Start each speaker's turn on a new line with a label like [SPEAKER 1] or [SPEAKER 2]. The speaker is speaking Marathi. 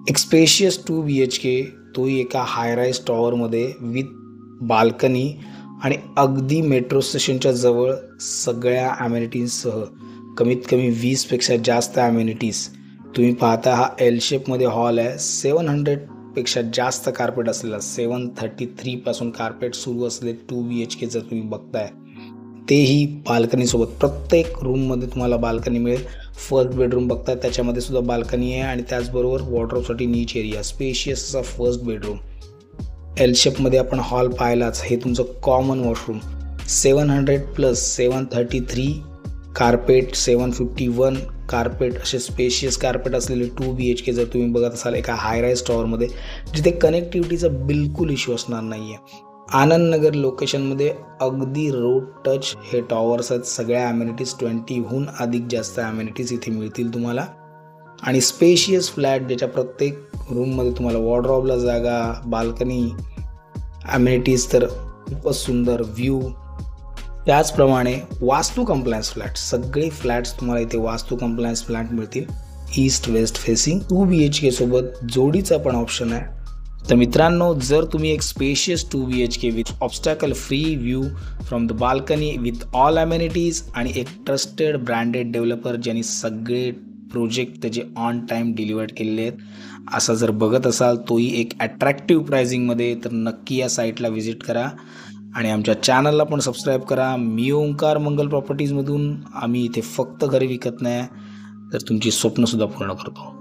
[SPEAKER 1] एक स्पेशियस 2 BHK, तोही एका हाय राईज टॉवरमध्ये विथ बाल्कनी आणि अगदी मेट्रो स्टेशनच्या जवळ सगळ्या ॲम्युनिटीजसह कमीत कमी 20पेक्षा जास्त ॲम्युनिटीज. तुम्ही पाहता हा एल शेपमध्ये हॉल आहे. 700पेक्षा जास्त कार्पेट असलेला 733पासून कार्पेट सुरू असलेले 2 BHK जर तुम्ही बघताय, तेही बाल्कनीसोबत. प्रत्येक रूममध्ये तुम्हाला बाल्कनी मिळेल. फर्स्ट बेडरूम बघताय त्याच्यामध्ये सुद्धा बाल्कनी आहे आणि त्याचबरोबर वॉर्डरोबसाठी नीच एरिया, स्पेशियस असा फर्स्ट बेडरूम. एल शेपमध्ये आपण हॉल पाहिलाच. हे तुमचं कॉमन वॉशरूम. 700+ 733 कार्पेट, 751 कार्पेट, असे स्पेशियस कार्पेट असलेले 2 BHK जर तुम्ही बघत असाल एका हाय राईज टॉवरमध्ये, जिथे कनेक्टिव्हिटीचा बिलकुल इश्यू असणार नाही आहे. आनंदनगर लोकेशनमध्ये अगदी रोड टच हे टॉवर्स आहेत. सगळ्या ॲम्युनिटीज 20हून अधिक जास्त ॲम्युनिटीज इथे मिळतील तुम्हाला. आणि स्पेशियस फ्लॅट ज्याच्या प्रत्येक रूममध्ये तुम्हाला वॉर्डरोबला जागा, बाल्कनी, ॲम्युनिटीज, तर खूपच सुंदर व्ह्यू. त्याचप्रमाणे वास्तू कंप्लायन्स फ्लॅट, सगळे फ्लॅट्स तुम्हाला इथे वास्तू कंप्लायन्स फ्लॅट मिळतील. ईस्ट वेस्ट फेसिंग 2 BHK सोबत जोडीचा पण ऑप्शन आहे. तर मित्रांनो, जर तुम्ही एक spacious 2 BHK with obstacle free view from the balcony with all amenities आणि एक ट्रस्टेड ब्रँडेड डेव्हलपर ज्यांनी सगळे प्रोजेक्ट त्याचे ऑन टाईम डिलिव्हर्ड केलेले आहेत, असा जर बघत असाल, तोही एक अट्रॅक्टिव्ह प्राइसिंगमध्ये, तर नक्की या साईटला व्हिजिट करा आणि आमच्या चॅनलला पण सबस्क्राईब करा. मी ओंकार मंगल प्रॉपर्टीजमधून. आम्ही इथे फक्त घरे विकत नाही, तर तुमची स्वप्नसुद्धा पूर्ण करतो.